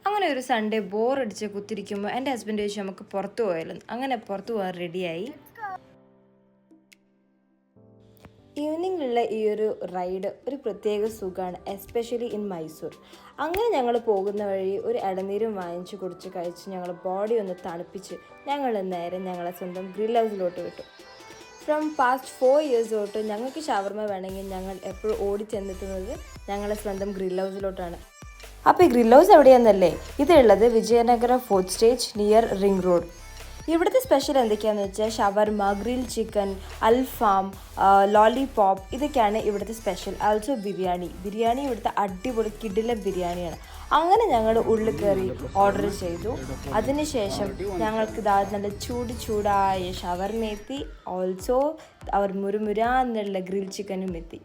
അങ്ങനെ ഒരു സൺഡേ ബോറടിച്ച് കുത്തിരിക്കുമ്പോൾ എൻ്റെ ഹസ്ബൻഡ് ചോദിച്ചു നമുക്ക് പുറത്തു പോയാലും. അങ്ങനെ പുറത്തു പോകാൻ റെഡിയായി. ഈവനിങ്ങിലുള്ള ഈ ഒരു റൈഡ് ഒരു പ്രത്യേക സുഖമാണ്, എസ്പെഷ്യലി ഇൻ മൈസൂർ. അങ്ങനെ ഞങ്ങൾ പോകുന്ന വഴി ഒരു ഇളനീരും വാങ്ങിച്ച് കുടിച്ച് കഴിച്ച് ഞങ്ങൾ ബോഡി ഒന്ന് തണുപ്പിച്ച് ഞങ്ങൾ നേരെ ഞങ്ങളെ സ്വന്തം ഗ്രിൽ ഹൗസിലോട്ട് വിട്ടു. ഫ്രം പാസ്റ്റ് 4 years തൊട്ട് ഞങ്ങൾക്ക് ഷവർമ വേണമെങ്കിൽ ഞങ്ങൾ എപ്പോഴും ഓടിച്ചെന്നെത്തുന്നത് ഞങ്ങളെ സ്വന്തം ഗ്രിൽ ഹൗസിലോട്ടാണ്. അപ്പോൾ ഈ ഗ്രിൽ ഹൗസ് എവിടെയാണെന്നല്ലേ? ഇതുള്ളത് Vijayanagaram 4th stage near ring road. ഇവിടുത്തെ സ്പെഷ്യൽ എന്തൊക്കെയാണെന്ന് വെച്ചാൽ shawarma, grill chicken, alfaham, lollipop, ഇതൊക്കെയാണ് ഇവിടുത്തെ സ്പെഷ്യൽ. ആൾസോ ബിരിയാണി ഇവിടുത്തെ അടിപൊളി കിടിലൻ ബിരിയാണിയാണ്. അങ്ങനെ ഞങ്ങൾ ഉള്ളിൽ കയറി ഓർഡർ ചെയ്തു. അതിനുശേഷം ഞങ്ങൾക്ക് നല്ല ചൂടായ ഷവർമ എത്തി. ഓൾസോ അവർ മുരുമുരാന്നുള്ള ഗ്രിൽ ചിക്കനും എത്തി.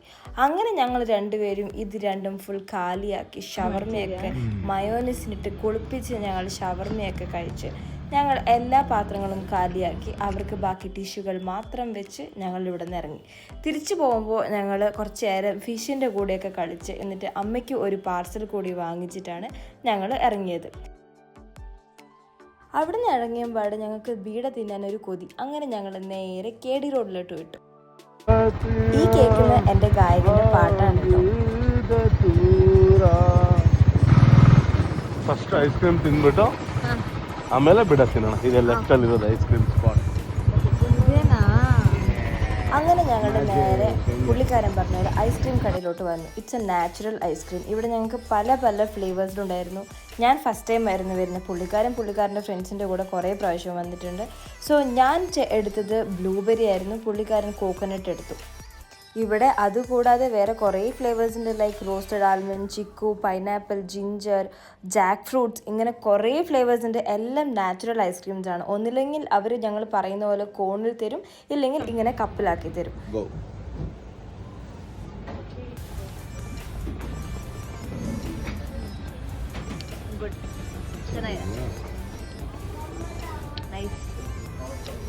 അങ്ങനെ ഞങ്ങൾ രണ്ടുപേരും ഇത് രണ്ടും ഫുൾ കാലിയാക്കി ഷവർമയൊക്കെ മയോനൈസിനിട്ട് കുളിപ്പിച്ച് ഞങ്ങൾ ഷവർമയൊക്കെ കഴിച്ച് ഞങ്ങൾ എല്ലാ പാത്രങ്ങളും കാലിയാക്കി അവർക്ക് ബാക്കി ടിഷ്യൂകൾ മാത്രം വെച്ച് ഞങ്ങൾ ഇവിടെ നിന്ന് ഇറങ്ങി. തിരിച്ചു പോകുമ്പോൾ ഞങ്ങൾ കുറച്ച് നേരം ഫിഷിൻ്റെ കൂടെയൊക്കെ കളിച്ച് എന്നിട്ട് അമ്മയ്ക്ക് ഒരു പാർസൽ കൂടി വാങ്ങിച്ചിട്ടാണ് ഞങ്ങൾ ഇറങ്ങിയത്. അവിടെ നിന്ന് ഇറങ്ങിയപാട് ഞങ്ങൾക്ക് ബീഡ തിന്നാൻ ഒരു കൊതി. അങ്ങനെ ഞങ്ങൾ നേരെ കേടി റോഡിലോട്ട് വിട്ടു. ഈ കേൾക്കുന്ന എൻ്റെ ഗായകൻ്റെ പാട്ടാണ്. ಫಸ್ಟ್ ಐಸ್ ಕ್ರೀಮ್ ತಿಂದ್ಬಿಟ್ಟು ಆಮೇಲೆ ಬಿಡ ತಿನ್ನೋಣ. ಇದೆ ಲೆಫ್ಟ್ ಅಲ್ಲಿ ಇರೋದು ಐಸ್ ಕ್ರೀಮ್ ಸ್ಪಾಟ್. അങ്ങനെ ഞങ്ങളുടെ നേരെ പുള്ളിക്കാരൻ പറഞ്ഞ ഒരു ഐസ്ക്രീം കടയിലോട്ട് വന്നു. It's A natural ice cream. ഇവിടെ ഞങ്ങൾക്ക് പല ഫ്ലേവേഴ്സിലുണ്ടായിരുന്നു. ഞാൻ ഫസ്റ്റ് ടൈം ആയിരുന്നു വരുന്നത്. പുള്ളിക്കാരൻ്റെ ഫ്രണ്ട്സിൻ്റെ കൂടെ കുറേ പ്രാവശ്യം വന്നിട്ടുണ്ട്. സോ ഞാൻ എടുത്തത് ബ്ലൂബെറി ആയിരുന്നു, പുള്ളിക്കാരൻ കോക്കനട്ട് എടുത്തു. ഇവിടെ അതുകൂടാതെ വേറെ കുറേ ഫ്ലേവേഴ്സിൻ്റെ like roasted almond, chikoo, pineapple, ginger, jack fruits, ഇങ്ങനെ കുറേ ഫ്ലേവേഴ്സിൻ്റെ എല്ലാം നാച്ചുറൽ ഐസ്ക്രീംസ് ആണ്. ഒന്നില്ലെങ്കിൽ അവർ ഞങ്ങൾ പറയുന്ന പോലെ കോണിൽ തരും, ഇല്ലെങ്കിൽ ഇങ്ങനെ കപ്പിലാക്കി തരും.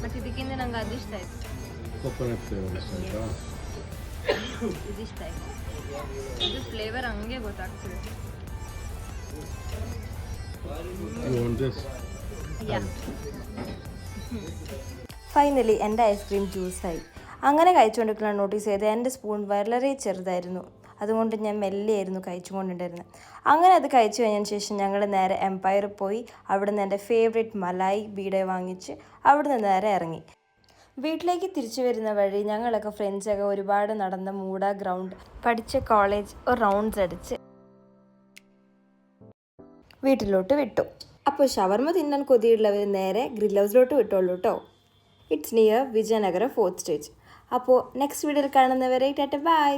ಬಟ್ ಇದಕ್ಕಿಂತ ನಂಗೆ ಅದು ಇಷ್ಟ ಆಯ್ತು. ಕೊಕೊನಟ್ ಫ್ಲೇವರ್ ಇಷ್ಟ ಆಯ್ತಾ? ಇದು ಇಷ್ಟ ಆಯ್ತು. ಇದು ಫ್ಲೇವರ್ ಹಂಗೆ ಗೊತ್ತಾಗ್ತದೆ. ഫൈനലി എൻ്റെ ഐസ്ക്രീം ജ്യൂസായി. അങ്ങനെ കഴിച്ചുകൊണ്ടിരിക്കുന്ന നോട്ടീസ് ചെയ്ത് എൻ്റെ സ്പൂൺ വളരെ ചെറുതായിരുന്നു. അതുകൊണ്ട് ഞാൻ മെല്ലെയായിരുന്നു കഴിച്ചുകൊണ്ടിരുന്നത്. അങ്ങനെ അത് കഴിച്ചു കഴിഞ്ഞതിന് ശേഷം ഞങ്ങൾ നേരെ എംപയർ പോയി. അവിടുന്ന് എൻ്റെ ഫേവറേറ്റ് മലായി ബീഡ വാങ്ങിച്ച് അവിടുന്ന് നേരെ ഇറങ്ങി. വീട്ടിലേക്ക് തിരിച്ചു വരുന്ന വഴി ഞങ്ങളൊക്കെ ഫ്രണ്ട്സൊക്കെ ഒരുപാട് നടന്ന മൂട ഗ്രൗണ്ട്, പഠിച്ച കോളേജ് ഒരു റൗണ്ട്സ് അടിച്ച് വീട്ടിലോട്ട് വിട്ടു. അപ്പോൾ ഷവർമ തിന്നാൻ കൊതിയുള്ളവർ നേരെ ഗ്രിൽ ഹൗസിലോട്ട് വിട്ടോളൂ കേട്ടോ. It's near Vijayanagaram 4th stage. അപ്പോൾ നെക്സ്റ്റ് വീഡിയോയിൽ കാണുന്നവരെ ടാറ്റ ബൈ.